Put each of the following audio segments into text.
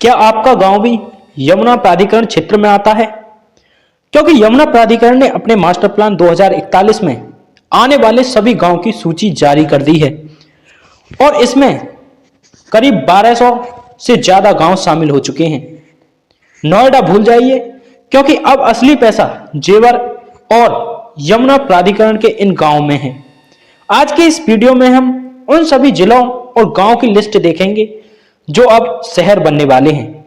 क्या आपका गांव भी यमुना प्राधिकरण क्षेत्र में आता है? क्योंकि यमुना प्राधिकरण ने अपने मास्टर प्लान 2041 में आने वाले सभी गांव की सूची जारी कर दी है और इसमें करीब 1200 से ज्यादा गांव शामिल हो चुके हैं। नोएडा भूल जाइए, क्योंकि अब असली पैसा जेवर और यमुना प्राधिकरण के इन गांवों में है। आज के इस वीडियो में हम उन सभी जिलों और गांव की लिस्ट देखेंगे जो अब शहर बनने वाले हैं।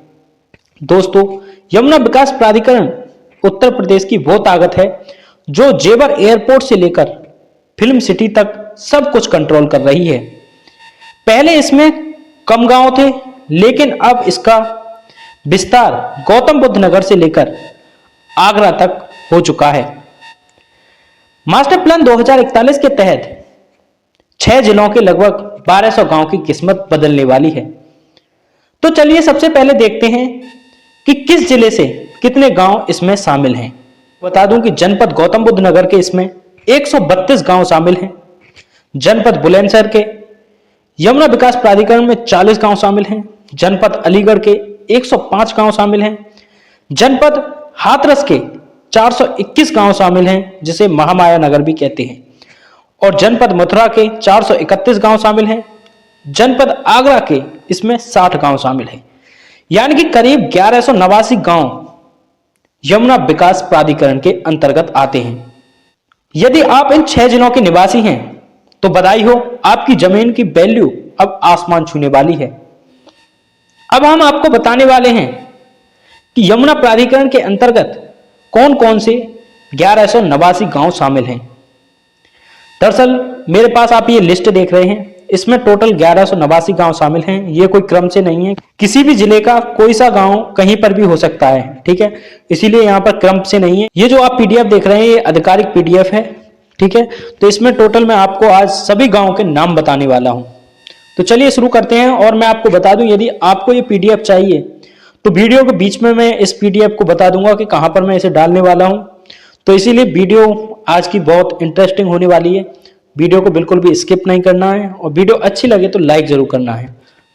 दोस्तों, यमुना विकास प्राधिकरण उत्तर प्रदेश की वो ताकत है जो जेवर एयरपोर्ट से लेकर फिल्म सिटी तक सब कुछ कंट्रोल कर रही है। पहले इसमें कम गांव थे, लेकिन अब इसका विस्तार गौतम बुद्ध नगर से लेकर आगरा तक हो चुका है। मास्टर प्लान 2041 के तहत 6 जिलों के लगभग 1200 गांव की किस्मत बदलने वाली है। तो चलिए सबसे पहले देखते हैं कि किस जिले से कितने गांव इसमें शामिल हैं। बता दूं कि जनपद गौतम बुद्ध नगर के इसमें 132 गांव शामिल हैं। जनपद बुलंदशहर के यमुना विकास प्राधिकरण में 40 गांव शामिल हैं। जनपद अलीगढ़ के 105 गांव शामिल हैं। जनपद हाथरस के 421 गांव शामिल हैं, जिसे महामाया नगर भी कहते हैं। और जनपद मथुरा के 431 गांव शामिल हैं। जनपद आगरा के इसमें 60 गांव शामिल हैं। यानी कि करीब 1189 गांव यमुना विकास प्राधिकरण के अंतर्गत आते हैं। यदि आप इन 6 जिलों के निवासी हैं तो बधाई हो, आपकी जमीन की वैल्यू अब आसमान छूने वाली है। अब हम आपको बताने वाले हैं कि यमुना प्राधिकरण के अंतर्गत कौन कौन से 1189 गांव शामिल हैं। दरअसल मेरे पास आप ये लिस्ट देख रहे हैं, इसमें टोटल 1189 गांव शामिल हैं। ये कोई क्रम से नहीं है, किसी भी जिले का कोई सा गांव कहीं पर भी हो सकता है, ठीक है। इसीलिए यहाँ पर क्रम से नहीं है। ये जो आप पीडीएफ देख रहे हैं ये आधिकारिक पीडीएफ है, ठीक है। तो इसमें टोटल मैं आपको आज सभी गाँव के नाम बताने वाला हूँ। तो चलिए शुरू करते हैं। और मैं आपको बता दूं, यदि आपको ये पीडीएफ चाहिए तो वीडियो के बीच में मैं इस पीडीएफ को बता दूंगा कि कहाँ पर मैं इसे डालने वाला हूँ। तो इसीलिए वीडियो आज की बहुत इंटरेस्टिंग होने वाली है। वीडियो को बिल्कुल भी स्किप नहीं करना है और वीडियो अच्छी लगे तो लाइक जरूर करना है।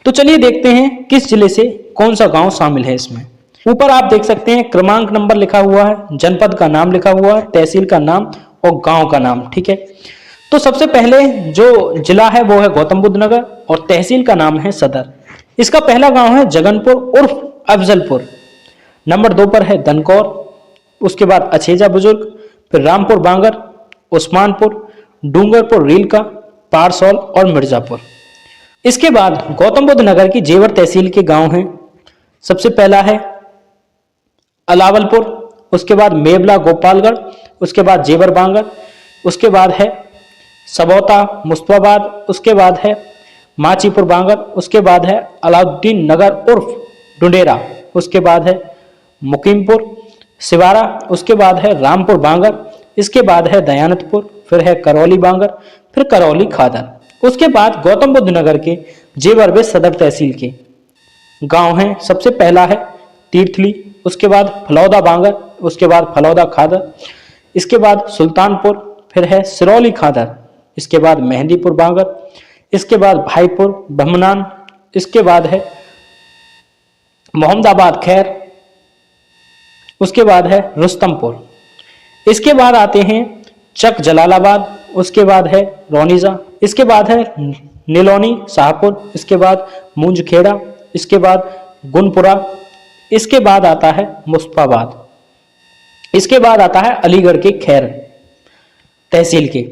तो चलिए देखते हैं किस जिले से कौन सा गांव शामिल है इसमें। ऊपर आप देख सकते हैं क्रमांक नंबर लिखा हुआ है, जनपद का नाम लिखा हुआ है, तहसील का नाम और गांव का नाम, ठीक है। तो सबसे पहले जो जिला है वो है गौतम बुद्ध नगर और तहसील का नाम है सदर। इसका पहला गांव है जगनपुर उर्फ अफजलपुर। नंबर 2 पर है दनकौर, उसके बाद अछेजा बुजुर्ग, फिर रामपुर बांगर, उस्मानपुर, डूंगरपुर रीलका, पारसौल और मिर्जापुर। इसके बाद गौतम बुद्ध नगर की जेवर तहसील के गांव हैं। सबसे पहला है अलावलपुर, उसके बाद मेवला गोपालगढ़, उसके बाद जेवर बांगर, उसके बाद है सबौता मुस्तफाबाद, उसके बाद है माचीपुर बांगर, उसके बाद है अलाउद्दीन नगर उर्फ डुंडेरा, उसके बाद है मुकीमपुर सिवारा, उसके बाद है रामपुर बांगर, इसके बाद है दयानतपुर, फिर है करौली बांगर, फिर करौली खादर। उसके बाद गौतम बुद्ध नगर के जेवर व सदर तहसील के गांव हैं। सबसे पहला है तीर्थली, उसके बाद फलौदा बांगर, उसके बाद फलौदा खादर, इसके बाद सुल्तानपुर, फिर है सिरौली खादर, इसके बाद मेहंदीपुर बांगर, इसके बाद भाईपुर बहमनान, इसके बाद है मोहम्मदाबाद खैर, उसके बाद है रुस्तमपुर। इसके बाद आते हैं चक जलालाबाद, उसके बाद है रौनीजा, इसके बाद है नीलौनी शाहपुर, इसके बाद मुंजखेड़ा, इसके बाद गुनपुरा, इसके बाद आता है मुस्तफाबाद, इसके बाद आता है अलीगढ़ के खैर तहसील के।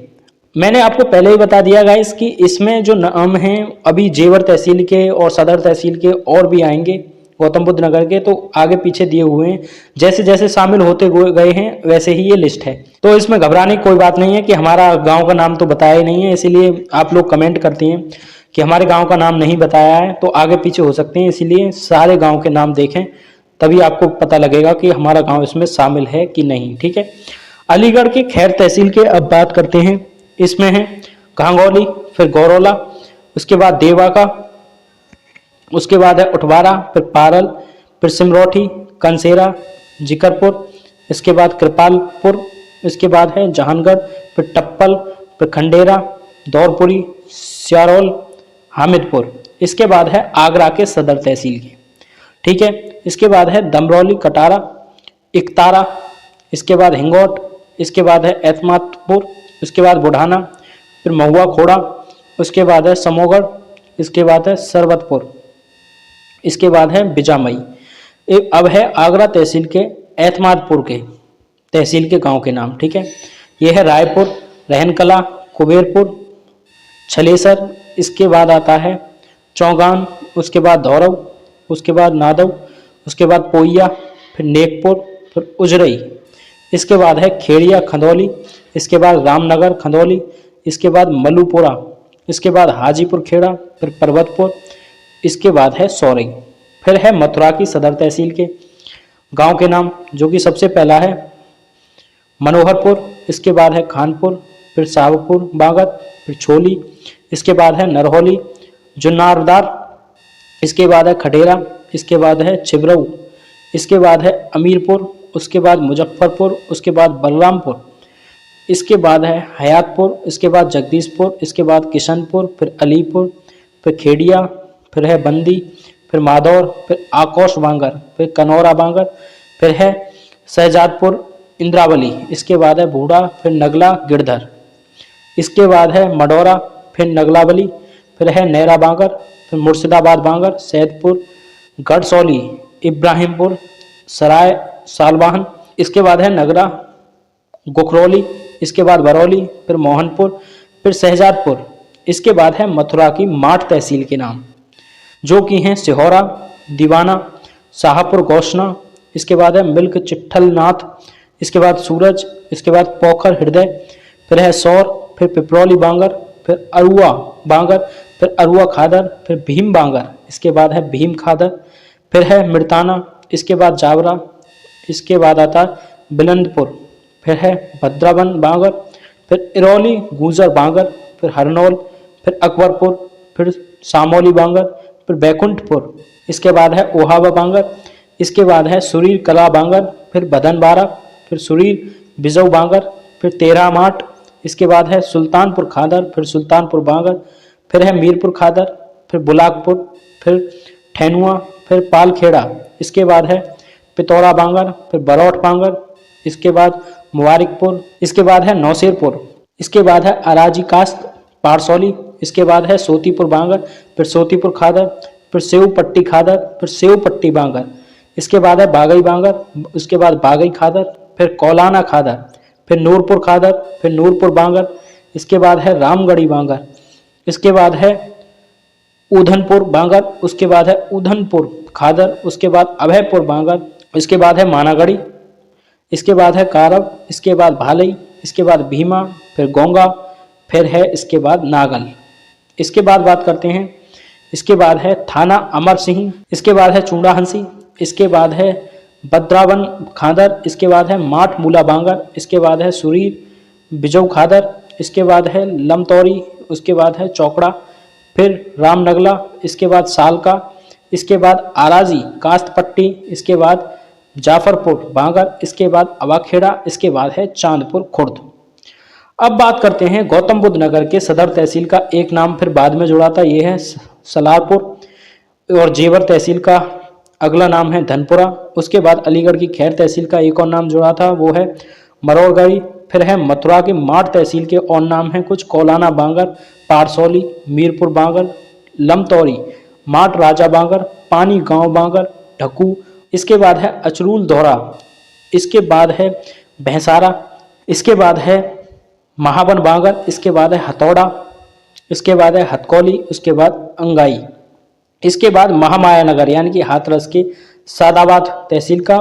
मैंने आपको पहले ही बता दिया गाइस कि इसमें जो नाम हैं अभी जेवर तहसील के और सदर तहसील के और भी आएंगे गौतम बुद्ध नगर के, तो आगे पीछे दिए हुए हैं। जैसे जैसे शामिल होते गए हैं वैसे ही ये लिस्ट है। तो इसमें घबराने की कोई बात नहीं है कि हमारा गांव का नाम तो बताया ही नहीं है। इसीलिए आप लोग कमेंट करते हैं कि हमारे गांव का नाम नहीं बताया है, तो आगे पीछे हो सकते हैं। इसीलिए सारे गाँव के नाम देखें, तभी आपको पता लगेगा कि हमारा गाँव इसमें शामिल है कि नहीं, ठीक है। अलीगढ़ के खैर तहसील के अब बात करते हैं। इसमें है घांगौली, फिर गौरोला, उसके बाद देवा का, उसके बाद है उठवारा, फिर पारल, फिर सिमरोठी, कंसेरा, जिकरपुर, इसके बाद कृपालपुर, इसके बाद है जहानगढ़, फिर टप्पल, फिर खंडेरा, दौरपुरी, सियारोल, हामिदपुर। इसके बाद है आगरा के सदर तहसील के। ठीक है। इसके बाद है दमरौली, कटारा, इकतारा, इसके बाद हिंगोट, इसके बाद है एतमादपुर, इसके बाद बुढ़ाना, फिर महुआ खोड़ा, उसके बाद है समोगढ़, इसके बाद है सरबतपुर, इसके बाद है बिजामई। अब है आगरा तहसील के एतमादपुर के तहसील के गांव के नाम, ठीक है। ये है रायपुर, रहनकला, कुबेरपुर, छलेसर, इसके बाद आता है चौगान, उसके बाद धौरव, उसके बाद नादव, उसके बाद पोइया, फिर नेकपुर, फिर उजरई, इसके बाद है खेड़िया खंदौली, इसके बाद रामनगर खंदौली, इसके बाद मलूपुरा, इसके बाद हाजीपुर खेड़ा, फिर पर्वतपुर, इसके बाद है सौरई। फिर है मथुरा की सदर तहसील के गांव के नाम, जो कि सबसे पहला है मनोहरपुर, इसके बाद है खानपुर, फिर साहबपुर बागर, फिर छोली, इसके बाद है नरहौली, जुन्नारदार, इसके बाद है खडेरा, इसके बाद है छिबरऊ, इसके बाद है अमीरपुर, उसके बाद मुजफ्फरपुर, उसके बाद बलरामपुर, इसके बाद है हयातपुर, इसके बाद जगदीशपुर, इसके बाद किशनपुर, फिर अलीपुर, फिर खेड़िया, फिर है बंदी, फिर मादौर, फिर आकोश बांगर, फिर कनौरा बांगर, फिर है शहजादपुर इंद्रावली, इसके बाद है बूढ़ा, फिर नगला गिरधर, इसके बाद है मडौरा, फिर नगलावली, फिर है नैरा बांगर, फिर मुर्शिदाबाद बांगर, सैदपुर, गढ़सौली, इब्राहिमपुर, सराय सालवाहन, इसके बाद है नगरा गुखरौली, इसके बाद बरौली, फिर मोहनपुर, फिर शहजादपुर, इसके बाद है मथुरा की माठ तहसील के नाम, जो कि हैं सिहोरा, दीवाना, शाहपुर गौशना, इसके बाद है मिल्क चिट्ठलनाथ, इसके बाद सूरज, इसके बाद पोखर हृदय, फिर है सौर, फिर पिपरौली बांगर, फिर अरुआ बांगर, फिर अरुआ खादर, फिर भीम बांगर, इसके बाद है भीम खादर, फिर है मिर्ताना, इसके बाद जावरा, इसके बाद आता है बिलंदपुर, फिर है भद्रावन बांगर, फिर इरौली गूजर बांगर, फिर हरनौल, फिर अकबरपुर, फिर सामौली बांगर, फिर बैकुंठपुर, इसके बाद है ओहावा बांगर, इसके बाद है सुरीर कला बांगर, फिर बदनबारा, फिर सुरीर बिजऊ बांगर, फिर तेरह माट, इसके बाद है सुल्तानपुर खादर, फिर सुल्तानपुर बांगर, फिर है मीरपुर खादर, फिर बुलाकपुर, फिर ठैनुआ, फिर पालखेड़ा, इसके बाद है पितौरा बांगर, फिर बरौठ बांगर, इसके बाद मुबारिकपुर, इसके बाद है नौशेरपुर, इसके बाद है अराजी कास्त पारसौली, इसके बाद है सोतीपुर बांगर, फिर सोतीपुर खादर, फिर सेव पट्टी खादर, फिर सेव पट्टी बांगर, इसके बाद है बागई बांगर, उसके बाद बागई खादर, फिर कौलाना खादर, फिर नूरपुर खादर, फिर नूरपुर बांगर, इसके बाद है रामगढ़ी बांगर, इसके बाद है उधनपुर बांगर, उसके बाद है उधनपुर खादर, उसके बाद अभयपुर बांगर, इसके बाद है मानागढ़ी, इसके बाद है कारब, इसके बाद भालई, इसके बाद भीमा, फिर गोंगा, फिर है इसके बाद नागल। इसके बाद बात करते हैं, इसके बाद है थाना अमर सिंह, इसके बाद है चूड़ा हंसी, इसके बाद है बद्रावन खादर, इसके बाद है माठ मूला बांगर, इसके बाद है सुरीर बिजऊ खादर, इसके बाद है लमतौरी, उसके बाद है चौकड़ा, फिर रामनगला, इसके बाद सालका, इसके बाद आराजी कास्त पट्टी, इसके बाद जाफरपुर बांगर, इसके बाद अवाखेड़ा, इसके बाद है चांदपुर खुर्द। अब बात करते हैं गौतम बुद्ध नगर के सदर तहसील का एक नाम फिर बाद में जुड़ा था, ये है सलारपुर, और जेवर तहसील का अगला नाम है धनपुरा। उसके बाद अलीगढ़ की खैर तहसील का एक और नाम जुड़ा था, वो है मरोड़गढ़ी। फिर है मथुरा की माठ तहसील के और नाम हैं कुछ, कौलाना बांगर, पारसौली, मीरपुर बांगर, लमतौरी, माठ राजा बांगर, पानी गांव बांगर, ढकू। इसके बाद है अचरूल दोहरा, इसके बाद है भैंसारा, इसके बाद है महावन बांगर, इसके बाद है हथौड़ा, इसके बाद है हथकौली, उसके बाद अंगाई। इसके बाद महामाया नगर यानी कि हाथरस के सादाबाद तहसील का,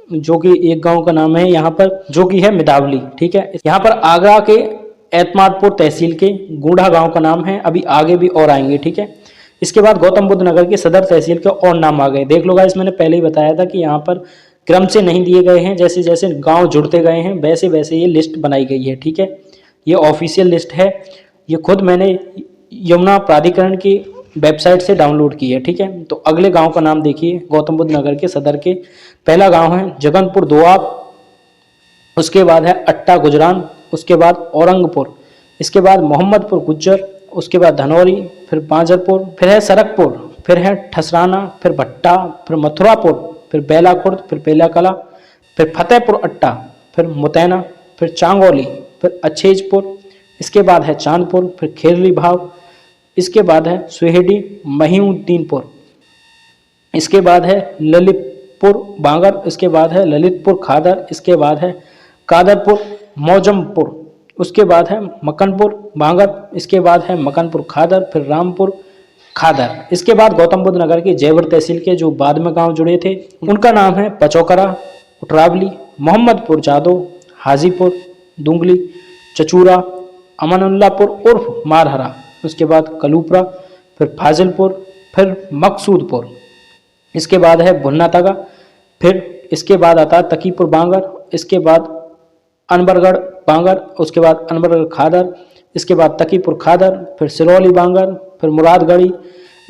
जो कि एक गांव का नाम है यहाँ पर, जो कि है मिदावली। ठीक है, यहाँ पर आगरा के एतमादपुर तहसील के गूढ़ा गांव का नाम है, अभी आगे भी और आएंगे। ठीक है, इसके बाद गौतम बुद्ध नगर के सदर तहसील के और नाम आ गए। देख लो गाइस, मैंने पहले ही बताया था कि यहाँ पर क्रम से नहीं दिए गए हैं, जैसे जैसे गांव जुड़ते गए हैं वैसे वैसे ये लिस्ट बनाई गई है। ठीक है, ये ऑफिशियल लिस्ट है, ये खुद मैंने यमुना प्राधिकरण की वेबसाइट से डाउनलोड की है। ठीक है, तो अगले गांव का नाम देखिए गौतम बुद्ध नगर के सदर के। पहला गांव है जगनपुर दोआब, उसके बाद है अट्टा गुजरान, उसके बाद औरंगपुर, इसके बाद मोहम्मदपुर गुज्जर, उसके बाद धनौरी, फिर बांजरपुर, फिर है सरकपुर, फिर है ठसराना, फिर भट्टा, फिर मथुरापुर, फिर बेला खुर्द, फिर बेला कला, फिर फतेहपुर अट्टा, फिर मुतैना, फिर चांगोली, फिर अच्छेजपुर, इसके बाद है चांदपुर, फिर खेरली भाव, इसके बाद है सुहेडी महीउद्दीनपुर, इसके बाद है ललितपुर बांगर, इसके बाद है ललितपुर खादर, इसके बाद है कादरपुर मौजमपुर, उसके बाद है मकनपुर बांगर, इसके बाद है मकनपुर खादर, फिर रामपुर खादर। इसके बाद गौतम बुद्ध नगर की जेवर तहसील के जो बाद में गांव जुड़े थे उनका नाम है पचौकरा, उटरावली, मोहम्मदपुर जादो, हाजीपुर, दुंगली, चचूरा, अमानुल्लापुर उर्फ मारहरा, उसके बाद कलूपरा, फिर फाजिलपुर, फिर मकसूदपुर, इसके बाद है भुन्ना तगा, फिर इसके बाद आता है तकीपुर बांगर, इसके बाद अनबरगढ़ बांगर, उसके बाद अनबरगढ़ खादर, इसके बाद तकीपुर खादर, फिर सिरौली बांगर, फिर मुरादगढ़ी,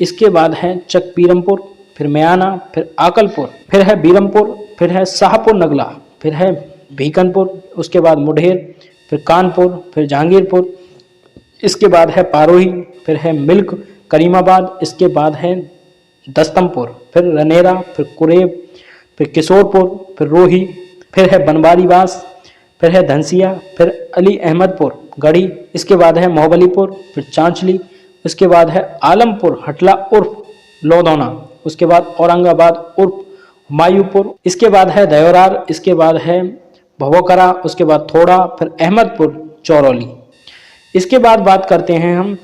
इसके बाद है चक पीरमपुर, फिर मयाना, फिर आकलपुर, फिर है बीरमपुर, फिर है शाहपुर नगला, फिर है भीकनपुर, उसके बाद मुढेर, फिर कानपुर, फिर जहांगीरपुर, इसके बाद है पारोही, फिर है मिल्क करीमाबाद, इसके बाद है दस्तमपुर, फिर रनेरा, फिर कुरेब, फिर किशोरपुर, फिर रोही, फिर है बनवारीवास, फिर है धनसिया, फिर अली अहमदपुर गढ़ी, इसके बाद है मोहबलीपुर, फिर चांचली, उसके बाद है आलमपुर हटला उर्फ लोधौना, उसके बाद औरंगाबाद उर्फ हुमायूंपुर, इसके बाद है दयोरार, इसके बाद है भवोकरा, उसके बाद थोड़ा, फिर अहमदपुर चौरौली। इसके बाद बात करते हैं हम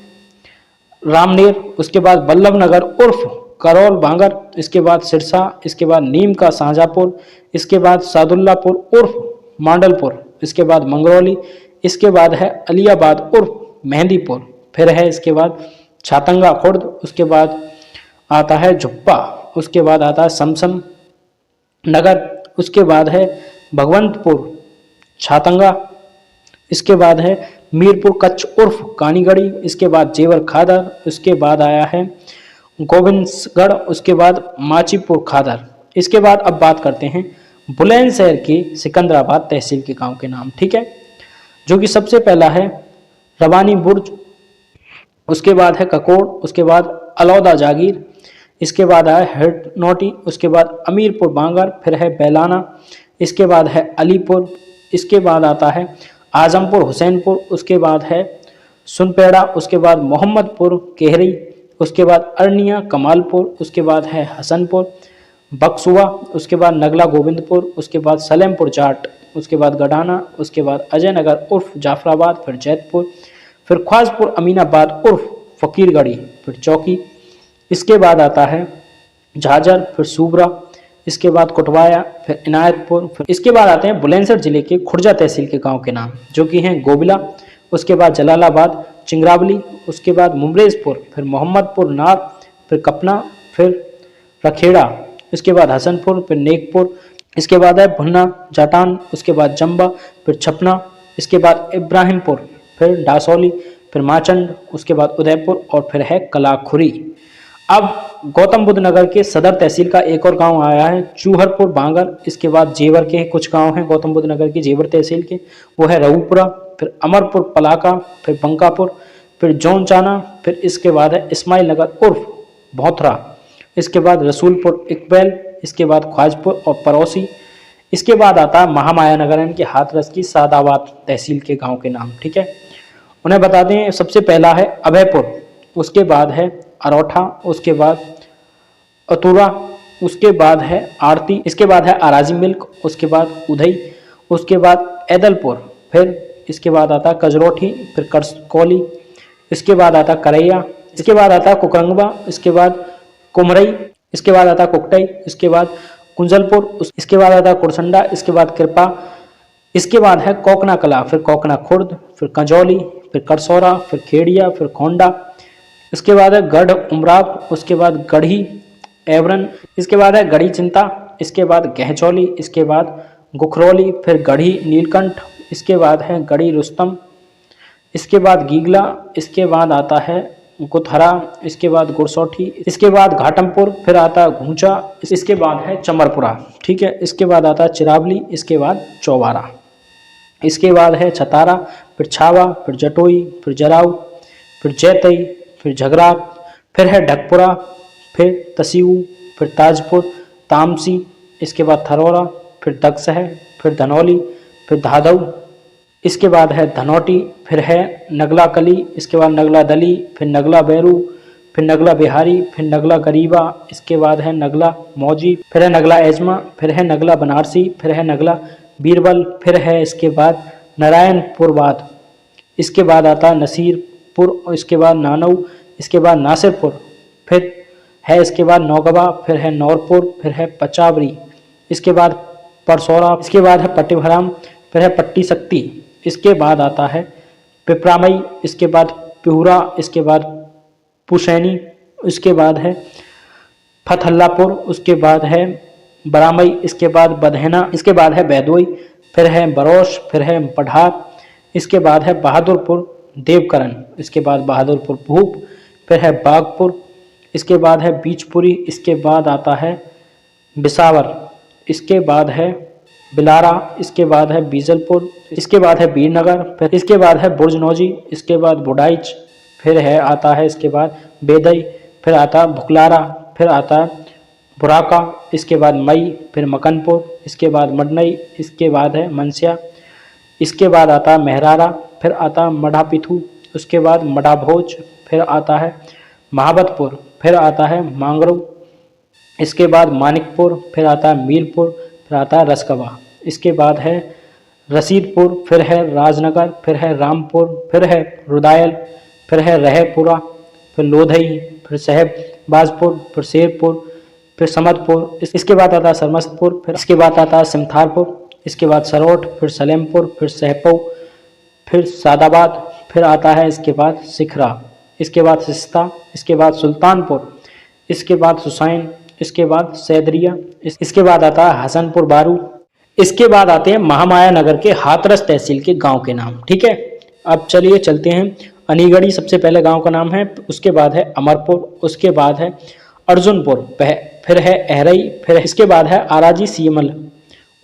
रामनेर, उसके बाद बल्लभनगर उर्फ करौल बांगर, इसके बाद सिरसा, इसके बाद नीम का साझापुर, इसके बाद सादुल्लापुर उर्फ मांडलपुर, इसके बाद मंगरौली, इसके बाद है अलियाबाद उर्फ मेहंदीपुर, फिर है इसके बाद छातंगा खुर्द, उसके बाद आता है झुप्पा, उसके बाद आता है समसम नगर, उसके बाद है भगवंतपुर छातंगा, इसके बाद है मीरपुर कच्छ उर्फ कानीगढ़ी, इसके बाद जेवर खादर, उसके बाद आया है गोविंदगढ़, उसके बाद माचीपुर खादर। इसके बाद अब बात करते हैं बुलंदशहर की सिकंदराबाद तहसील के गांव के नाम, ठीक है, जो कि सबसे पहला है रवानी बुर्ज, उसके बाद है ककोड़, उसके बाद अलौदा जागीर, इसके बाद है हेडनोटी, उसके बाद अमीरपुर बांगर, फिर है बैलाना, इसके बाद है अलीपुर, इसके बाद आता है आजमपुर हुसैनपुर, उसके बाद है सुनपेड़ा, उसके बाद मोहम्मदपुर केहरी, उसके बाद अरनिया कमालपुर, उसके बाद है हसनपुर बक्सुआ, उसके बाद नगला गोविंदपुर, उसके बाद सलेमपुर जाट, उसके बाद गडाना, उसके बाद अजय नगर उर्फ जाफराबाद, फिर जैतपुर, फिर ख्वाजपुर अमीनाबाद उर्फ फकीरगढ़ी, फिर चौकी, इसके बाद आता है झाझर, फिर सूबरा, इसके बाद कोटवाया, फिर इनायतपुर, फिर इसके बाद आते हैं बुलंदशहर जिले के खुर्जा तहसील के गांव के नाम, जो कि हैं गोबिला, उसके बाद जलालाबाद, चिंगरावली, उसके बाद मुमरेजपुर, फिर मोहम्मदपुर नार, फिर कपना, फिर रखेड़ा, इसके बाद हसनपुर, फिर नेकपुर, इसके बाद है भुन्ना जाटान, उसके बाद जम्बा, फिर छपना, इसके बाद इब्राहिमपुर, फिर डासौली, फिर माचंड, उसके बाद उदयपुर और फिर है कलाखुरी। अब गौतम बुद्ध नगर के सदर तहसील का एक और गांव आया है चूहरपुर बांगर, इसके बाद जेवर के कुछ गांव हैं गौतम बुद्ध नगर की जेवर तहसील के, वो है रऊपुरा, फिर अमरपुर पलाका, फिर बंकापुर, फिर जौनचाना, फिर इसके बाद है इस्माइल नगर उर्फ भौथरा, इसके बाद रसूलपुर इकबैल, इसके बाद ख्वाजपुर और पड़ोसी, इसके बाद आता है महामाया नगर यानी कि हाथरस की सादाबाद तहसील के गांव के नाम, ठीक है। उन्हें बता दें सबसे पहला है अभयपुर, उसके बाद है अरोठा, उसके बाद अतुरा, उसके बाद है आरती, इसके बाद है आराजी मिल्क, उसके बाद उधई, उसके बाद ऐदलपुर, फिर इसके बाद आता है कजरोठी, फिर करकोली, इसके बाद आता करैया, इसके बाद आता है कुकरंगबा, इसके बाद कुमरई, इसके बाद आता कुकटई, इसके बाद कुंजलपुर, इसके बाद आता कुरसंडा, इसके बाद कृपा, इसके बाद है कोकना कला, फिर कोकना खुर्द, फिर कंजौली, फिर करसौरा, फिर खेड़िया, फिर खोंडा, इसके बाद है गढ़ उमराव, उसके बाद गढ़ी एवरन, इसके बाद है गढ़ी चिंता, इसके बाद गहचौली, इसके बाद गुखरौली, फिर गढ़ी नीलकंठ, इसके बाद है गढ़ी रुस्तम, इसके बाद गीगला, इसके बाद आता है गुथरा, इसके बाद गुरसौठी, इसके बाद घाटमपुर, फिर आता है घूंचा, इसके बाद है चमरपुरा, ठीक है। इसके बाद आता है चिरावली, इसके बाद चौबारा, इसके बाद है छतारा, फिर छावा, फिर जटोई, फिर जराऊ, फिर जैतई, फिर झगरात, फिर है ढकपुरा, फिर तसीऊ, फिर ताजपुर, तामसी, इसके बाद थरौरा, फिर दक्षहर, फिर धनौली, फिर धादऊ, इसके बाद है धनौटी, फिर है नगला कली, इसके बाद नगला दली, फिर नगला बैरू, फिर नगला बिहारी, फिर नगला गरीबा, इसके बाद है नगला मौजी, फिर है नगला एजमा, फिर है नगला बनारसी, फिर है नगला बीरबल, फिर है इसके बाद नारायणपुरवाद, इसके बाद आता है नसीरपुर, इसके बाद नानऊ, इसके बाद नासिरपुर, फिर है इसके बाद नौगवा, फिर है नौरपुर, फिर है पचावरी, इसके बाद परसौरा, इसके बाद है पट्टीभराम, फिर है पट्टी शक्ति, इसके बाद आता है पिपरामई, इसके बाद पिहुरा, इसके बाद पुशैनी, इसके बाद है फतहल्लापुर, उसके बाद है बरामई, इसके बाद बधैना, इसके बाद है बैदोई, फिर है बरौश, फिर है पढ़ार, इसके बाद है बहादुरपुर देवकरण, इसके बाद बहादुरपुर भूप, फिर है बागपुर, इसके बाद है बीचपुरी, इसके बाद आता है बिसावर, इसके बाद है बिलारा, इसके बाद है बीजलपुर, इसके बाद है बीरनगर, फिर इसके बाद है बुर्जनौजी, इसके बाद बुडाइच, फिर है आता है इसके बाद बेदई, फिर आता है भुकलारा, फिर आता है बुराका, इसके बाद मई, फिर मकनपुर, इसके बाद मडनई, इसके बाद है मनसिया, इसके बाद आता है मेहरारा, फिर आता है मढ़ापिथू, उसके बाद मढ़ाभोज, फिर आता है महाबतपुर, फिर आता है मांगरू, इसके बाद मानिकपुर, फिर आता है मीरपुर, फिर आता है रसकवा, इसके बाद है रसीदपुर, फिर है राजनगर, फिर है रामपुर, फिर है रुदायल, फिर है रहपुरा, फिर लोधई, फिर साहेबबाजपुर, फिर शेरपुर, फिर समदपुर, इसके बाद आता है सरमस्तपुर, फिर इसके बाद आता है सिमथारपुर, इसके बाद सरोठ, फिर सलेमपुर, फिर सहपऊ, फिर सादाबाद, फिर आता है इसके बाद सिखरा, इसके बाद सिस्ता, इसके बाद सुल्तानपुर, इसके बाद सुसैन, इसके बाद सैदरिया, इसके बाद आता है हसनपुर बारू, इसके बाद आते हैं महामाया नगर के हाथरस तहसील के गांव के नाम। ठीक है, अब चलिए चलते हैं। अनीगढ़ी सबसे पहले गांव का नाम है, उसके बाद है अमरपुर, उसके बाद है अर्जुनपुर, फिर है अहरई, फिर इसके बाद है आराजी सीमल,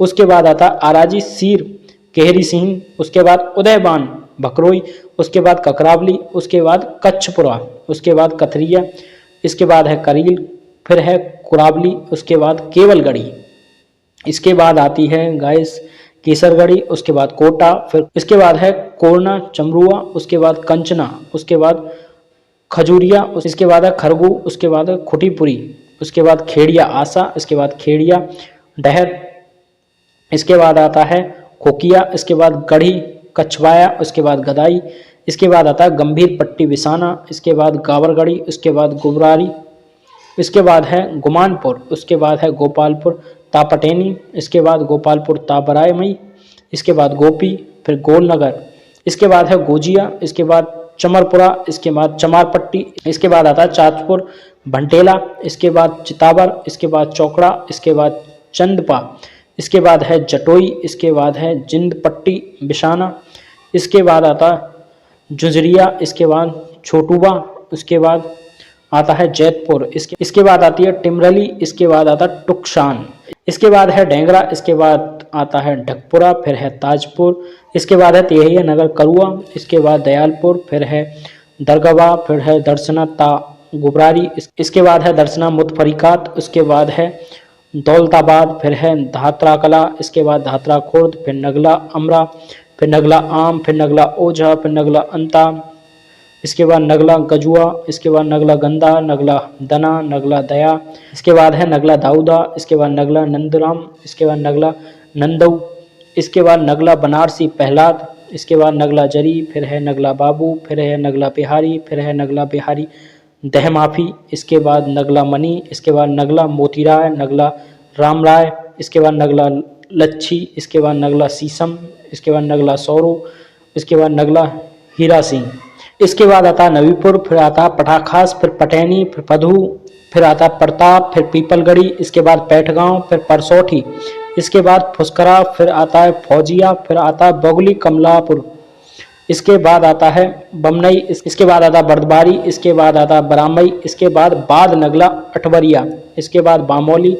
उसके बाद आता आराजी सीर केहरी सिंह, उसके बाद उदयबान भकरोई, उसके बाद ककरावली, उसके बाद कच्छपुरा, उसके बाद कथरिया, इसके बाद है करील, फिर है कुरावली, उसके बाद केवलगढ़ी, इसके बाद आती है गाइस केसरगढ़ी, उसके बाद कोटा, फिर इसके बाद है कोरना चमरुआ, उसके बाद कंचना, उसके बाद खजूरिया, इसके बाद है खरगू, उसके बाद है खुटीपुरी, उसके बाद खेड़िया आसा, इसके बाद खेड़िया डहर, इसके बाद आता है खोकिया, इसके बाद गढ़ी कछवाया, उसके बाद गदाई, इसके बाद आता है गंभीर पट्टी बिसाना, इसके बाद गावरगढ़ी, उसके बाद गुबरारी, इसके बाद है गुमानपुर, उसके बाद है गोपालपुर तापटेनी, इसके बाद गोपालपुर ताबरायमई, इसके बाद गोपी, फिर गोलनगर, इसके बाद है गोजिया, इसके बाद चमरपुरा, इसके बाद चमारपट्टी, इसके बाद आता है चाचपुर भंटेला, इसके बाद चितावर, इसके बाद चौकड़ा, इसके बाद चंदपा, इसके बाद है जटोई, इसके बाद है जिंदपट्टी बिशाना, इसके बाद आता जुजरिया, इसके बाद छोटूबा, उसके बाद आता है जैतपुर, इसके बाद आती है टिमरली, इसके बाद आता है टुकशान, इसके बाद है डेंगरा, इसके बाद आता है ढकपुरा, फिर है ताजपुर, इसके बाद है तेहिया नगर करुआ, इसके बाद दयालपुर, फिर है दरगवा, फिर है दर्शना ता गुबरारी, इसके बाद है दर्शना मुतफरिकात, उसके बाद है दौलताबाद, फिर है धात्रा कला, इसके बाद धात्रा खुर्द, फिर नगला अमरा, फिर नगला आम, फिर नगला ओझा, फिर नगला अंता, इसके बाद नगला गजुआ, इसके बाद नगला गंदा, नगला दना, नगला दया, इसके बाद है नगला दाऊदा, इसके बाद नगला नंदराम, इसके बाद नगला नंदऊ, इसके बाद नगला बनारसी पहलाद, इसके बाद नगला जरी, फिर है नगला बाबू, फिर है नगला बिहारी, फिर है नगला बिहारी दहमाफी, इसके बाद नगला मनी, इसके बाद नगला मोतीराय, नगला राम राय, इसके बाद नगला लच्छी, इसके बाद नगला सीसम, इसके बाद नगला सौरू, इसके बाद नगला हीरा सिंह, इसके बाद आता है नवीपुर, फिर आता है पटाखास, फिर पटैनी, फिर पधू, फिर आता है प्रताप, फिर पीपलगढ़ी, इसके बाद पैठगांव, फिर परसौठी, इसके बाद फुस्करा, फिर आता है फौजिया, फिर आता है बगुली कमलापुर, इसके बाद आता है बमनई, इसके बाद आता है बर्दबारी, इसके बाद आता है बरामई, इसके बाद नगला अठवरिया, इसके बाद बामौली,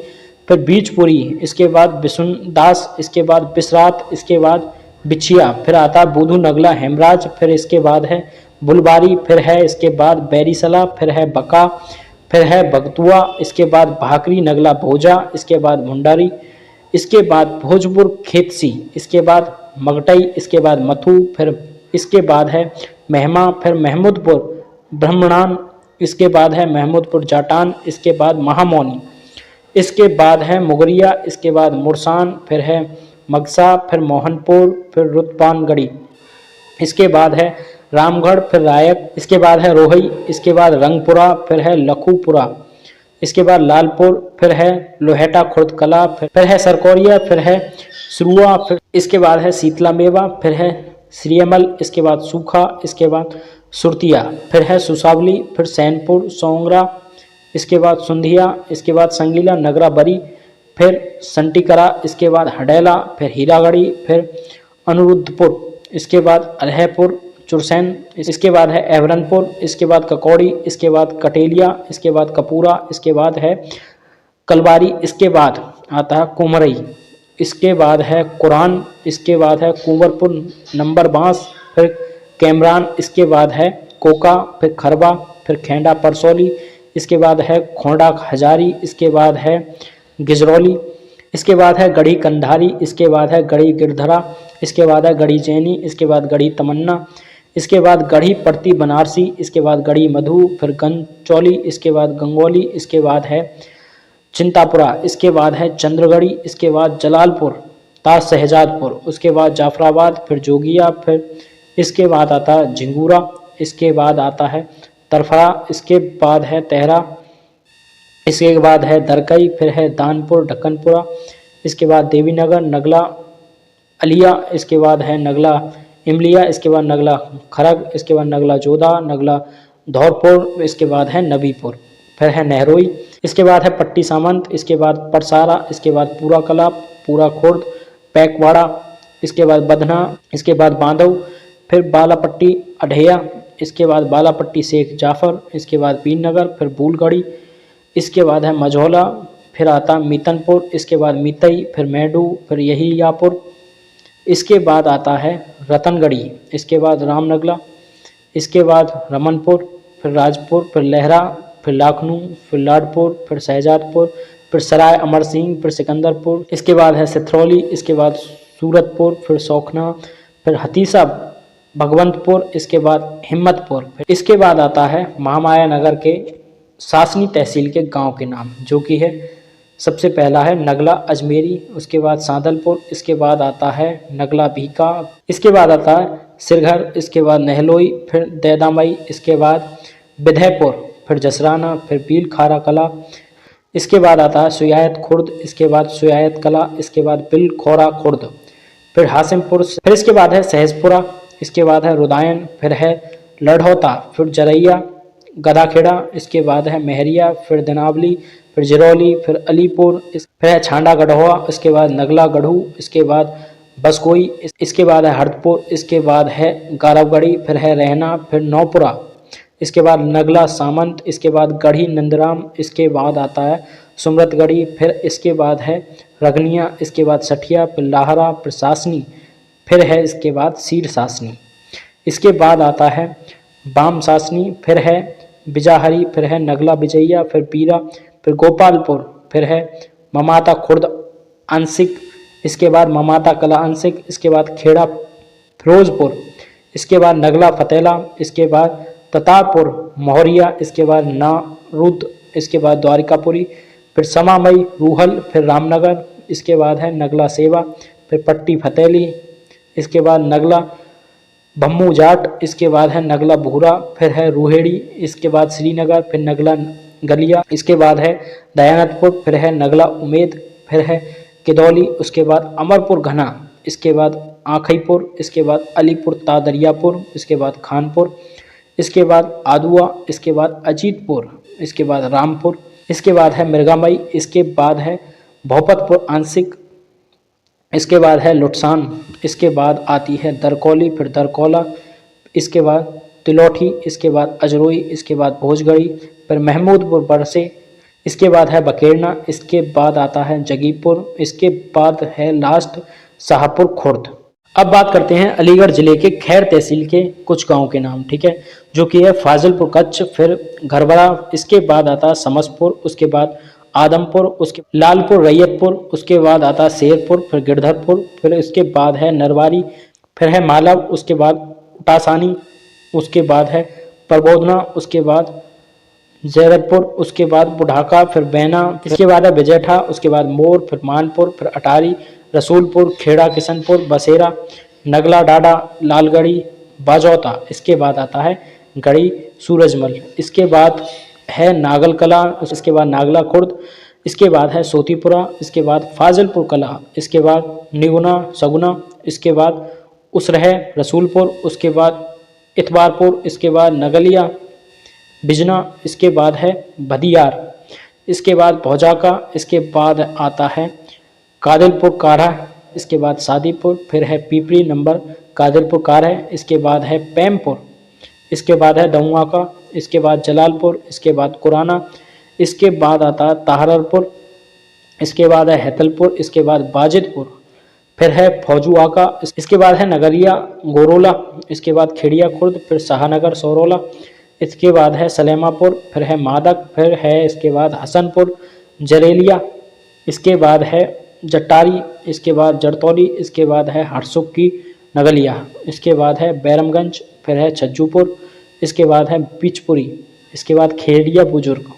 फिर बीजपुरी, इसके बाद बिसुनदास, इसके बाद बिसरात, इसके बाद बिछिया, फिर आता है बूधू नगला हेमराज, फिर इसके बाद है बुलबारी, फिर है इसके बाद बैरीसला, फिर है बका, फिर है बगतुआ, इसके बाद भाकरी नगला भोजा, इसके बाद भुंडारी, इसके बाद भोजपुर खेतसी, इसके बाद मगटई, इसके बाद मथु, फिर इसके बाद है मेहमा, फिर महमूदपुर ब्रह्मणान, इसके बाद है महमूदपुर जाटान, इसके बाद महामौनी, इसके बाद है मुगरिया, इसके बाद मुरसान, फिर है मगसा, फिर मोहनपुर, फिर रुतपानगढ़ी, इसके बाद है रामगढ़, फिर रायक, इसके बाद है रोहई, इसके बाद रंगपुरा, फिर है लखूपुरा, इसके बाद लालपुर, फिर है लोहेटा खुर्द कला, फिर है सरकौरिया, फिर है सरुआ, फिर इसके बाद है शीतला मेवा, फिर है श्रीअमल, इसके बाद सूखा, इसके बाद सुरतिया, फिर है सुसावली, फिर सैनपुर, सोंगरा, इसके बाद सुंधिया, इसके बाद संगीला नगरा बरी, फिर संटीकरा, इसके बाद हडेला, फिर हीरागढ़ी, फिर अनुरुद्धपुर, इसके बाद अल्हैपुर चुरसैन, इसके बाद है एवरनपुर, इसके बाद ककौड़ी, इसके बाद कटेलिया, इसके बाद कपूरा, इसके बाद है कलबारी, इसके बाद आता है कुमरई, इसके बाद है कुरान, इसके बाद है कुंवरपुर नंबर बांस, फिर कैमरान, इसके बाद है कोका, फिर खरबा, फिर खेंडा परसौली, इसके बाद है खोंडा हजारी, इसके बाद है गिजरौली, इसके बाद है गढ़ी कंधारी, इसके बाद है गढ़ी गिरधरा, इसके बाद है गढ़ी जैनी, इसके बाद गढ़ी तमन्ना, इसके बाद गढ़ी पड़ती बनारसी, इसके बाद गढ़ी मधु, फिर गंचौली, इसके बाद गंगौली, इसके बाद है चिंतापुरा, इसके बाद है चंद्रगढ़ी, इसके बाद जलालपुर, ताज शहजादपुर, उसके बाद जाफराबाद, फिर जोगिया, फिर इसके बाद आता है झिंगूरा, इसके बाद आता है तरफड़ा, इसके बाद है तेहरा, इसके बाद है दरकई, फिर है दानपुर ढक्कनपुरा, इसके बाद देवीनगर, नगला अलिया, इसके बाद है नगला इमलिया, इसके बाद नगला खरग, इसके बाद नगला जोधा, नगला धौरपुर, इसके बाद है नबीपुर, फिर है नहरोई, इसके बाद है पट्टी सामंत, इसके बाद परसारा, इसके बाद पूरा कला, पूरा खुर्द, पैकवाड़ा, इसके बाद बधना, इसके बाद बांधव, फिर बालापट्टी अढ़ैया, इसके बाद बालापट्टी शेख जाफर, इसके बाद बीननगर, फिर बूलगढ़ी, इसके बाद है मझौला, फिर आता मीतनपुर, इसके बाद मीतई, फिर मैडू, फिर यहियापुर, इसके बाद आता है रतनगढ़ी, इसके बाद रामनगला, इसके बाद रमनपुर, फिर राजपुर, फिर लहरा, फिर लाखनू, फिर लाडपुर, फिर शहजादपुर, फिर सराय अमर सिंह, फिर सिकंदरपुर, इसके बाद है सिथरौली, इसके बाद सूरतपुर, फिर सौखना, फिर हतीसा भगवंतपुर, इसके बाद हिम्मतपुर, फिर इसके बाद आता है महामाया नगर के सासनी तहसील के गांव के नाम, जो कि है सबसे पहला है नगला अजमेरी, उसके बाद सादलपुर, इसके बाद आता है नगला भीका, इसके बाद आता है सिरघर, इसके बाद नहलोई, फिर दैदामई, इसके बाद विधयपुर, फिर जसराना, फिर बील खारा कला, इसके बाद आता है सुयायत खुर्द, इसके बाद सुयायत कला, इसके बाद बिल खोरा खुर्द, फिर हासिमपुर, फिर इसके बाद है सहजपुरा, इसके बाद है रुदायन, फिर है लढ़ौता, फिर जरैया गदाखेड़ा, इसके बाद है मेहरिया, फिर दनावली, फिर जिरौली, फिर अलीपुर, फिर है छांडा गढ़वा, इसके बाद नगला गढ़ू, इसके बाद बसकोई, इसके बाद है हरदपुर, इसके बाद है गारवगढ़ी, फिर है रहना, फिर नौपुरा, इसके बाद नगला सामंत, इसके बाद गढ़ी नंदराम, इसके बाद आता है सुमरतगढ़ी, फिर इसके बाद है रगनिया, इसके बाद सठिया, फिर लाहरा, फिर सासनी, फिर है इसके बाद सीर सासनी, इसके बाद आता है बाम सासनी, फिर है बिजाहरी, फिर है नगला बिजैया, फिर पीरा, फिर गोपालपुर, फिर है ममाता खुर्द आंशिक, इसके बाद ममाता कला आंशिक, इसके बाद खेड़ा फिरोजपुर, इसके बाद नगला फतेला, इसके बाद ततारपुर मोहरिया, इसके बाद नारुद, इसके बाद द्वारिकापुरी, फिर समामई रूहल, फिर रामनगर, इसके बाद है नगला सेवा, फिर पट्टी फतेली, इसके बाद नगला भम्मू जाट, इसके बाद है नगला भूरा, फिर है रूहेड़ी, इसके बाद श्रीनगर, फिर नगला गलिया, इसके बाद है दयानतपुर, फिर है नगला उमेद, फिर है किदौली, उसके बाद अमरपुर घना, इसके बाद आखईपुर, इसके बाद अलीपुर तादरियापुर, इसके बाद खानपुर, इसके बाद आदुआ, इसके बाद अजीतपुर, इसके बाद रामपुर, इसके बाद है मिर्गामई, इसके बाद है भोपतपुर आंशिक, इसके बाद है लुटसान, इसके बाद आती है दरकौली, फिर दरकौला, इसके बाद तिलौठी, इसके बाद अजरोई, इसके बाद भोजगढ़ी, फिर महमूदपुर बरसे, इसके बाद है बकेरना, इसके बाद आता है जगीपुर, इसके बाद है लास्ट शाहपुर खुर्द। अब बात करते हैं अलीगढ़ जिले के खैर तहसील के कुछ गांव के नाम, ठीक है, जो कि है फाजिलपुर कच्छ, फिर घरबड़ा, इसके बाद आता है समसपुर, उसके बाद आदमपुर, उसके लालपुर रैयतपुर, उसके बाद आता है शेरपुर, फिर गिरधरपुर, फिर इसके बाद है नरवारी, फिर है मालव, उसके बाद उटासानी, उसके बाद है परबोधना, उसके बाद जैरतपुर, उसके बाद बुढ़ाका, फिर बैना, इसके बाद है बिजेठा, उसके बाद मोर, फिर मानपुर, फिर अटारी, रसूलपुर, खेड़ा किशनपुर, बसेरा, नगला डाडा, लालगढ़ी, बाजौता, इसके बाद आता है गढ़ी सूरजमल, इसके बाद है नागल कला, इसके बाद नागला खुर्द, इसके बाद है सोतीपुरा, इसके बाद फाजिलपुर कला, इसके बाद निगुना सगुना, इसके बाद उसरह रसूलपुर, उसके बाद इतबारपुर, इसके बाद नगलिया बिजना, इसके बाद है भदियार, इसके बाद भौजाका, इसके बाद आता है कादिलपुर काढ़ा, इसके बाद सादीपुर, फिर है पीपरी नंबर कादिलपुर काढ़ा, इसके बाद है पैमपुर, इसके बाद है दमुआका, इसके बाद जलालपुर, इसके बाद कुराना, इसके बाद आता है ताहरपुर, इसके बाद है हैतलपुर, इसके बाद बाजिदपुर, फिर है फौजुआका, इसके बाद है नगरिया गोरोला, इसके बाद खेड़िया खुर्द, फिर शाहनगर सौरोला, इसके बाद है सलेमापुर, फिर है मादक, फिर है इसके बाद हसनपुर जरेलिया, इसके बाद है जट्टारी, इसके बाद जरतौली, इसके बाद है हरसुख की नगलिया, इसके बाद है बैरमगंज, फिर है छज्जूपुर, इसके बाद है बिचपुरी, इसके बाद खेड़िया बुजुर्ग,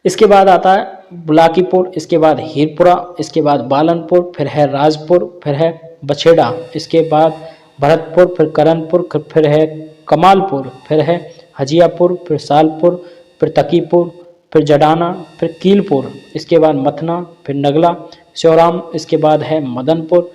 इसके बाद आता है बुलाकीपुर, इसके बाद हीरपुरा, इसके बाद बालनपुर, फिर है राजपुर, फिर है बछेड़ा, इसके बाद भरतपुर, फिर करनपुर, फिर है कमालपुर, फिर है हजियापुर, फिर सालपुर, फिर तकीपुर, फिर जडाना, फिर कीलपुर, इसके बाद मथना, फिर नगला श्योराम, इसके बाद है मदनपुर,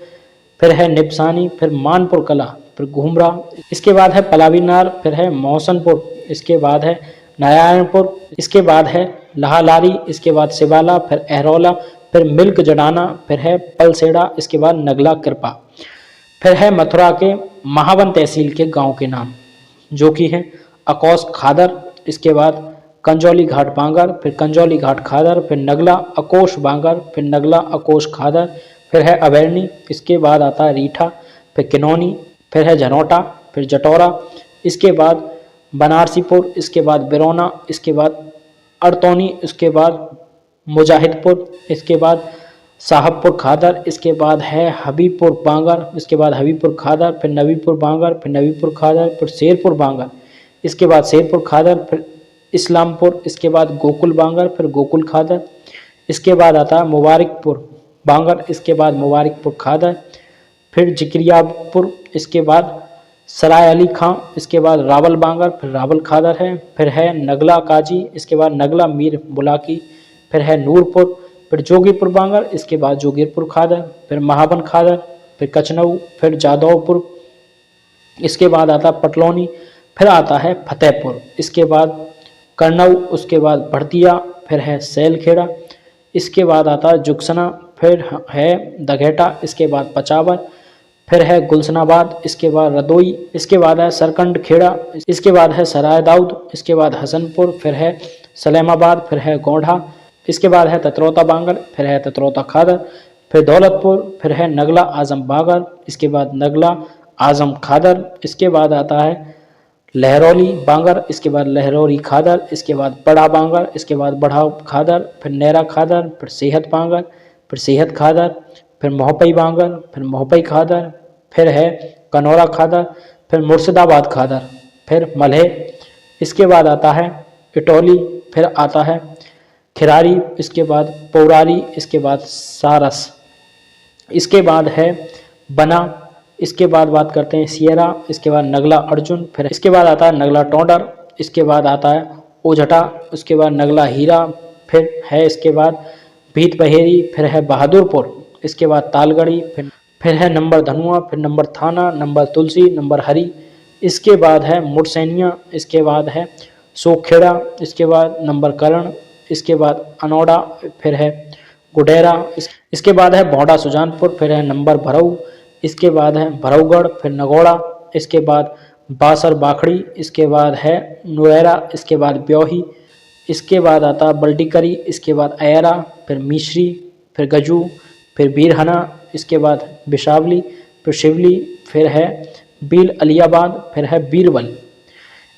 फिर है निपसानी, फिर मानपुर कला, फिर घूमरा, इसके बाद है पलावीनार, फिर है मौसनपुर, इसके बाद है नारायणपुर, इसके बाद है लहालारी, इसके बाद सिवाला, फिर अहरौला, फिर मिल्क जडाना, फिर है पलसेड़ा, इसके बाद नगला कृपा, फिर है मथुरा के महावन तहसील के गांव के नाम, जो कि हैं अकौस खादर, इसके बाद कंजौली घाट बांगर, फिर कंजौली घाट खादर, फिर नगला अकोश बांगर, फिर नगला अकोश खादर, फिर है अबैरनी, इसके बाद आता है रीठा, फिर किनौनी, फिर है झनौटा, फिर जटौरा, इसके बाद बनारसीपुर, इसके बाद बिरौना, इसके बाद अड़तौनी, इसके बाद मुजाहिदपुर, इसके बाद साहबपुर खादर, इसके बाद है हबीबपुर बांगर, इसके बाद हबीबपुर खादर, फिर नबीपुर बांगर, फिर नबीपुर खादर, फिर शेरपुर बांगर, इसके बाद शेरपुर खादर, फिर इस्लामपुर, इसके बाद गोकुल बांगर, फिर गोकुल खादर, इसके बाद आता है मुबारकपुर बांगर, इसके बाद मुबारकपुर खादर, फिर जिक्रियापुर, इसके बाद सराय अली खां, इसके बाद रावल बांगर, फिर रावल खादर है, फिर है नगला काजी, इसके बाद नगला मीर बुलाकी, फिर है नूरपुर, फिर जोगीपुर बांगर, इसके बाद जोगीरपुर खादर, फिर महावन खादर, फिर कचनऊ, फिर जादौपुर, इसके बाद आता पटलौनी, फिर आता है फतेहपुर, इसके बाद करनऊ, उसके बाद भड़तिया, फिर है सैलखेड़ा, इसके बाद आता है जुगसना, फिर है दघेटा, इसके बाद पचावर, फिर है गुलशनाबाद, इसके बाद रदोई, इसके बाद है सरकंड खेड़ा, इसके बाद है सराय दाऊद, इसके बाद हसनपुर, फिर है सलेमाबाद, फिर है गोढ़ा, इसके बाद है ततरौता बांगर, फिर है ततरौता खादर, फिर दौलतपुर, फिर है नगला आजम बागर, इसके बाद नगला आजम खादर, इसके बाद आता है लहरौली बांगर, इसके बाद लहरौली खादर, इसके बाद बड़ा बांगर, इसके बाद बड़ा खादर, फिर नैरा खादर, फिर सेहत बांगर, फिर सेहत खादर, फिर मोहपई बांगर, फिर मोहपई खादर, फिर है कनौरा खादर, फिर मुर्शिदाबाद खादर, फिर मल्हे, इसके बाद आता है इटौली, फिर आता है खिरारी, इसके बाद पौरारी, इसके बाद सारस, इसके बाद है बना, इसके बाद बात करते हैं सियरा, इसके बाद नगला अर्जुन, फिर इसके बाद आता है नगला टोंडर, इसके बाद आता है ओझटा, उसके बाद नगला हीरा, फिर है इसके बाद भीत बहेरी, फिर है बहादुरपुर, इसके बाद तालगढ़ी, फिर है नंबर धनुआ, फिर नंबर थाना, नंबर तुलसी, नंबर हरी, इसके बाद है मुरसैनिया, इसके बाद है सोखेड़ा, इसके बाद नंबर करण, इसके बाद अनौड़ा, फिर है गुडेरा, इसके बाद है भौडा सुजानपुर, फिर है नंबर भरऊ, इसके बाद है भरऊगढ़, फिर नगौड़ा, इसके बाद बासर बाखड़ी, इसके बाद है नुरेरा, इसके बाद ब्योही, इसके बाद आता है बल्टीकरी, इसके बाद अयरा, फिर मिश्री, फिर गजू, फिर बीरहना, इसके बाद बिशावली, फिर शिवली, फिर है बील अलियाबाद, फिर है बीरबल।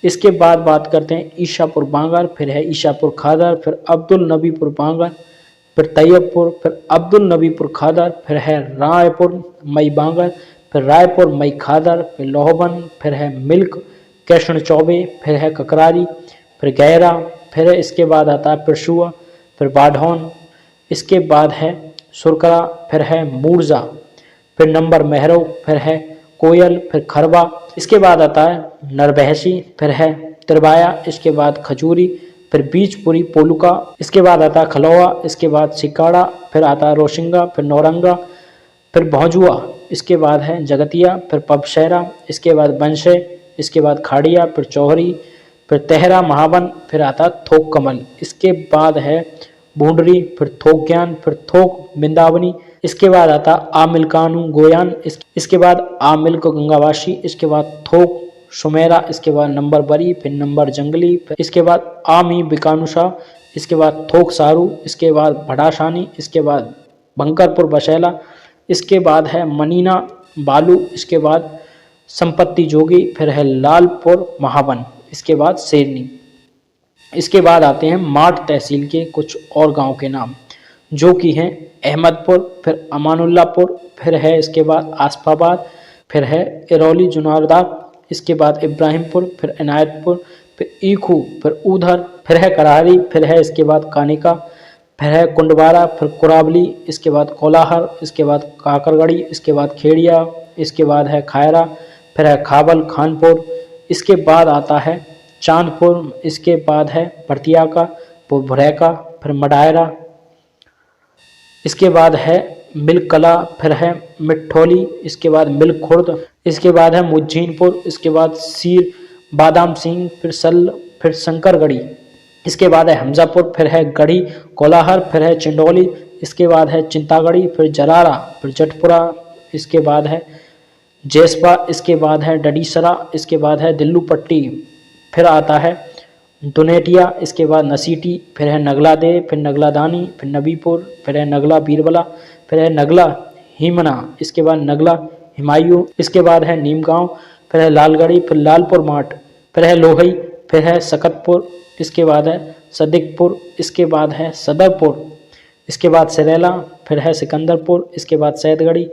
इसके बाद बात करते हैं ईशापुर बांगर, फिर है ईशापुर खादर, फिर अब्दुल नबीपुर बांगर, फिर तैयबपुर, फिर अब्दुल नबीपुर खादर, फिर है रायपुर मई बांगर, फिर रायपुर मई खादर, फिर लोहबन, फिर है मिल्क कृष्ण चौबे, फिर है ककरारी, फिर गैरा, फिर है इसके बाद आता है पिरसुआ, फिर बाढ़ौन, इसके बाद है सुरकरा, फिर है मूरजा, फिर नंबर महरो, फिर है कोयल, फिर खरबा, इसके बाद आता है नरबहसी, फिर है त्रिबाया, इसके बाद खजूरी, फिर बीजपुरी पोलुका, इसके बाद आता है खलौआ, इसके बाद सिकाड़ा, फिर आता है रोशिंगा, फिर नौरंगा, फिर भौजुआ, इसके बाद है जगतिया, फिर पबशहरा, इसके बाद बंशे, इसके बाद खाड़िया, फिर चौहरी, फिर तेहरा महावन, फिर आता थोक कमल, इसके बाद है बूंडरी, फिर थोक ज्ञान, फिर थोक बिंदावनी, इसके बाद आता आमिल कानू गोयान, इसके बाद आमिल को गंगावासी, इसके बाद थोक सुमेरा, इसके बाद नंबर बरी, फिर नंबर जंगली, फिर इसके बाद आमी बिकानुशा, इसके बाद थोक सारू, इसके बाद भड़ाशानी, इसके बाद बंकरपुर बशैला, इसके बाद है मनीना बालू, इसके बाद संपत्ति जोगी, फिर है लालपुर महावन, इसके बाद शेरनी। इसके बाद आते हैं माठ तहसील के कुछ और गांव के नाम, जो कि हैं अहमदपुर, फिर अमानुल्लापुर, फिर है इसके बाद आसफाबाद, फिर है इरौली जुनारदा, इसके बाद इब्राहिमपुर, फिर इनायतपुर, फिर ईखू, फिर ऊधर, फिर है करारी, फिर है इसके बाद कानिका, फिर है कुंडवारा, फिर कुरावली, इसके बाद कोलाहर, इसके बाद काकरगढ़ी, इसके बाद खेड़िया, इसके बाद है खायरा, फिर है खाबल खानपुर, इसके बाद आता है चांदपुर, इसके बाद है भरतियाका, फिर भुरैका, फिर मडायरा, इसके बाद है मिल्क कला, फिर है मिठौली, इसके बाद मिल्क खुर्द, इसके बाद है मुज्जीनपुर, इसके बाद सीर बादाम सिंह, फिर शंकरगढ़ी, इसके बाद है हमजापुर, फिर है गढ़ी कोलाहर, फिर है चिंडोली, इसके बाद है चिंतागढ़ी, फिर जलारा, फिर जटपुरा, इसके बाद है जेसपा, इसके बाद है डडीसरा, इसके बाद है दिल्लू पट्टी, फिर आता है दुनेटिया, इसके बाद नसीटी, फिर है नगला दे, फिर नगला दानी, फिर नबीपुर, फिर है नगला बीरबला, फिर है नगला हिमना, इसके बाद नगला हिमायू, इसके बाद है नीमगांव, फिर है लालगढ़ी, फिर लालपुर माठ, फिर है लोहई, फिर है सकतपुर, इसके बाद है सदिकपुर, इसके बाद है सदरपुर, इसके बाद सिरेला, फिर है सिकंदरपुर, इसके बाद सैदगढ़ी,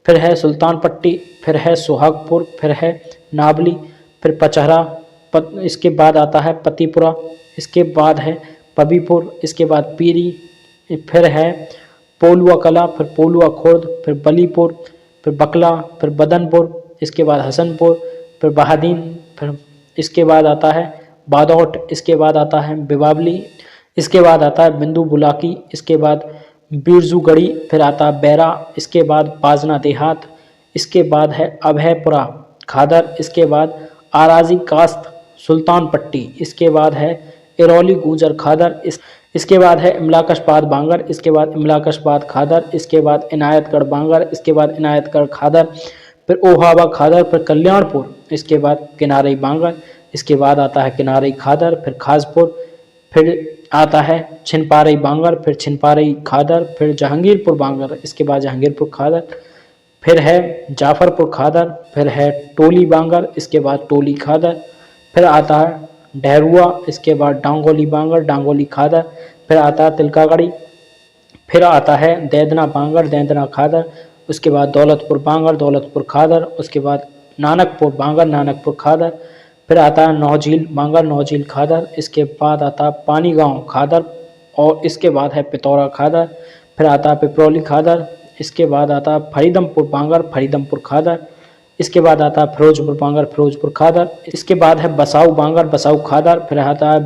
फिर है सुल्तान पट्टी, फिर है सुहागपुर, फिर है नाबली, फिर पचहरा, इसके बाद आता है पतिपुरा, इसके बाद है पबीपुर, इसके बाद पीरी, फिर है पोलुआ कला, फिर पोलुआ खुर्द, फिर बलीपुर, फिर बकला, फिर बदनपुर, इसके बाद हसनपुर, फिर बहादीन, फिर इसके बाद आता है बादौट, इसके बाद आता है बिबावली, इसके बाद आता है बिंदु बुलाकी, इसके बाद बीरजूगढ़ी, फिर आता है बैरा, इसके बाद बाजना देहात, इसके बाद है अभयपुरा खादर, इसके बाद आराजी कास्त सुल्तान पट्टी, इसके बाद है इरौली गूंजर खादर, इसके बाद है इमलाकशबाद बांगर, इसके बाद इमलाकशबाद खादर, इसके बाद इनायतगढ़ बांगर, इसके बाद इनायतगढ़ खादर, फिर ओहावा खादर, फिर कल्याणपुर, इसके बाद किनारई बांगर, इसके बाद आता है किनारई खादर, फिर खासपुर, फिर आता है छिनपारई बांगर, फिर छिनपारई खादर, फिर जहांगीरपुर बांगर, इसके बाद जहांगीरपुर खादर, फिर है जाफरपुर खादर, फिर है टोली बांगर, इसके बाद टोली खादर, फिर आता है डहरुआ, इसके बाद डांगोली बांगर, डांगोली खादर, फिर आता है तिलकागढ़ी, फिर आता है दैदना बांगर, दैदना खादर, उसके बाद दौलतपुर बांगर, दौलतपुर खादर, उसके बाद नानकपुर बांगर, नानकपुर खादर, फिर आता है नौझील बांगर, नौझील खादर, इसके बाद आता है पानी गांव खादर, और इसके बाद है पितौरा खादर, फिर आता है पिपरौली खादर, इसके बाद आता है फरीदमपुर बांगर, फरीदमपुर खादर, इसके बाद आता है फिरोजपुर बांगर, फिरोजपुर खादर, इसके बाद है बसाऊ बांगर, बसाऊ खादर, फिर आता है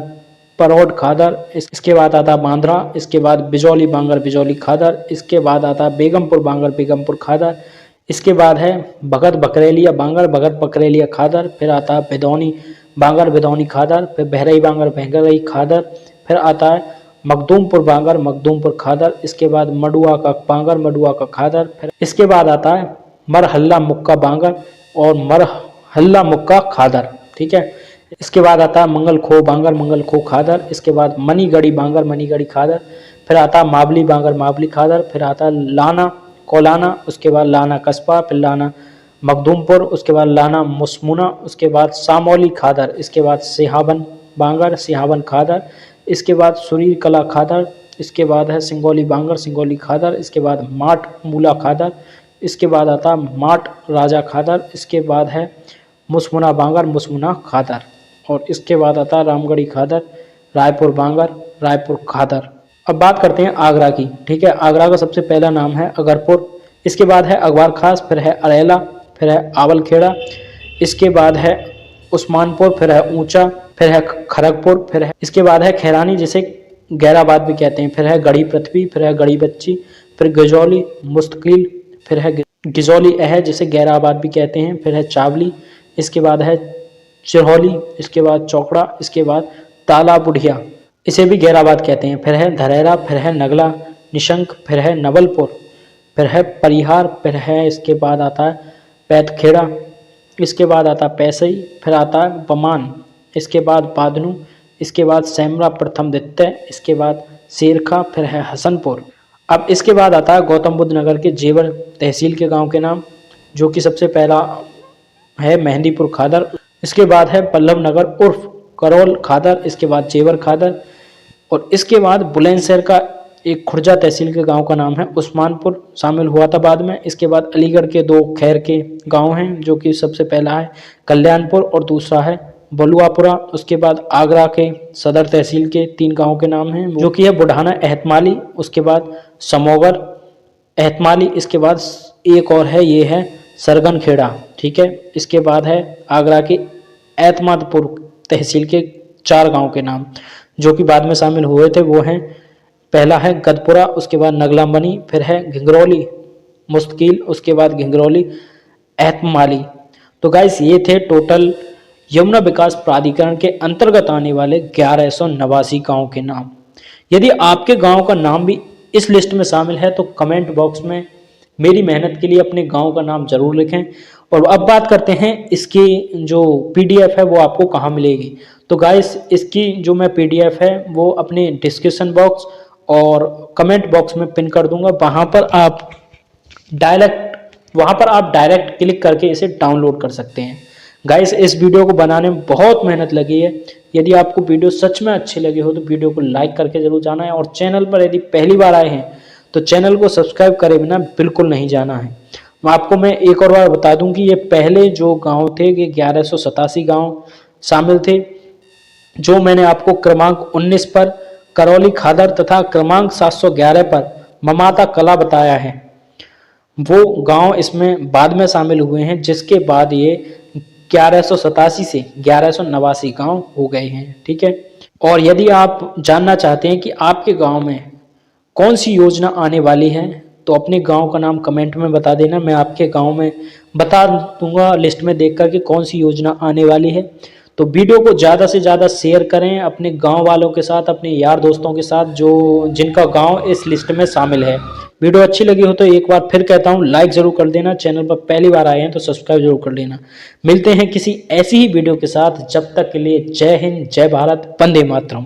परौड खादर, इसके बाद आता है बांद्रा, इसके बाद बिजौली बांगर, बिजौली खादर, इसके बाद आता है बेगमपुर बांगर, बेगमपुर खादर, इसके बाद है भगत बकरेलिया बांगर, भगत बकरेलिया खादर, फिर आता है बेदौनी बांगर, बेदौनी खादर, फिर बहरई बांगर, बहरई खादर, फिर आता है मखदूमपुर बांगर, मखदूमपुर खादर, इसके बाद मडुआ का बांगर, मडुआ का खादर, फिर इसके बाद आता है मरहल्ला मुक्का बांगर और मरहल्ला मुक्का खादर, ठीक है। इसके बाद आता है मंगल खो बांगर, मंगल खो खादर, इसके बाद मनीगढ़ी बांगर, मनीगढ़ी खादर, फिर आता है मावली बांगर, मावली खादर, फिर आता है लाना कोलाना, उसके बाद लाना कस्बा, फिर लाना मखदूमपुर, उसके बाद लाना मुस्मुना, उसके बाद सामौली खादर, इसके बाद सिहावन बांगर, सिहावन खादर, इसके बाद सुरीर कला खादर, इसके बाद है सिंगोली बांगर, सिंगोली खादर, इसके बाद माट मूला खादर, इसके बाद आता है माट राजा खादर, इसके बाद है मुस्मुना बांगर, मुस्मुना खादर, और इसके बाद आता है रामगढ़ी खादर, रायपुर बांगर, रायपुर खादर। अब बात करते हैं आगरा की। ठीक है, आगरा का सबसे पहला नाम है अगरपुर, इसके बाद है अखबार खास, फिर है अरेला, फिर है आवलखेड़ा, इसके बाद है उस्मानपुर, फिर है ऊंचा, फिर है खड़गपुर, फिर है इसके बाद है खैरानी जिसे गैराबाद भी कहते हैं, फिर है गढ़ी पृथ्वी, फिर है गढ़ी बच्ची, फिर गजौली मुस्तकिल, फिर है गिजौली अह जिसे गैराबाद भी कहते हैं, फिर है चावली, इसके बाद है चिरहौली, इसके बाद चौकड़ा, इसके बाद ताला बुढ़िया इसे भी गैराबाद कहते हैं, फिर है धरेरा, फिर है नगला निशंक, फिर है नवलपुर, फिर है परिहार, फिर है इसके बाद आता है पैतखेड़ा, इसके बाद आता है पैसई, फिर आता है बमान, इसके बाद बादनू, इसके बाद सैमरा प्रथम द्वितीय, इसके बाद शेरखा, फिर है हसनपुर। अब इसके बाद आता है गौतम बुद्ध नगर के जेवर तहसील के गांव के नाम, जो कि सबसे पहला है मेहंदीपुर खादर, इसके बाद है पल्लव नगर उर्फ करोल खादर, इसके बाद जेवर खादर, और इसके बाद बुलंदशहर का एक खुर्जा तहसील के गांव का नाम है उस्मानपुर शामिल हुआ था बाद में। इसके बाद अलीगढ़ के दो खैर के गांव हैं, जो कि सबसे पहला है कल्याणपुर और दूसरा है बलुआपुरा। उसके बाद आगरा के सदर तहसील के 3 गांवों के नाम हैं, जो कि है बुढ़ाना एहतमाली, उसके बाद समोगर एहतमाली, इसके बाद एक और है ये है सरगन खेड़ा। ठीक है, इसके बाद है आगरा के एतमादपुर तहसील के 4 गांव के नाम जो कि बाद में शामिल हुए थे, वो हैं पहला है गदपुरा, उसके बाद नगलामनी, फिर है घिंगरौली मुस्तकिल, उसके बाद घिंगरौली एहतमाली। तो गाइस ये थे टोटल यमुना विकास प्राधिकरण के अंतर्गत आने वाले 1189 गाँव के नाम। यदि आपके गांव का नाम भी इस लिस्ट में शामिल है तो कमेंट बॉक्स में मेरी मेहनत के लिए अपने गांव का नाम जरूर लिखें। और अब बात करते हैं इसकी जो पीडीएफ है वो आपको कहाँ मिलेगी। तो गाइस इसकी जो मैं पीडीएफ है वो अपने डिस्क्रिप्शन बॉक्स और कमेंट बॉक्स में पिन कर दूंगा, वहाँ पर आप डायरेक्ट क्लिक करके इसे डाउनलोड कर सकते हैं। गाइस इस वीडियो को बनाने में बहुत मेहनत लगी है। यदि आपको वीडियो सच में अच्छी लगी हो तो वीडियो को लाइक करके जरूर जाना है, और चैनल पर यदि पहली बार आए हैं तो चैनल को सब्सक्राइब करे बिना बिल्कुल नहीं जाना है। मैं एक और बार बता दूं कि ये पहले जो गांव थे ये 1187 गांव शामिल थे, जो मैंने आपको क्रमांक 19 पर करौली खादर तथा क्रमांक 711 पर ममाता कला बताया है, वो गांव इसमें बाद में शामिल हुए हैं, जिसके बाद ये 1187 से 1189 गांव हो गए हैं। ठीक है, और यदि आप जानना चाहते हैं कि आपके गांव में कौन सी योजना आने वाली है तो अपने गांव का नाम कमेंट में बता देना, मैं आपके गांव में बता दूंगा लिस्ट में देखकर कि कौन सी योजना आने वाली है। तो वीडियो को ज़्यादा से ज़्यादा शेयर करें अपने गांव वालों के साथ, अपने यार दोस्तों के साथ जो जिनका गांव इस लिस्ट में शामिल है। वीडियो अच्छी लगी हो तो एक बार फिर कहता हूं लाइक ज़रूर कर देना, चैनल पर पहली बार आए हैं तो सब्सक्राइब जरूर कर लेना। मिलते हैं किसी ऐसी ही वीडियो के साथ, जब तक के लिए जय हिंद, जय भारत, वंदे मातरम।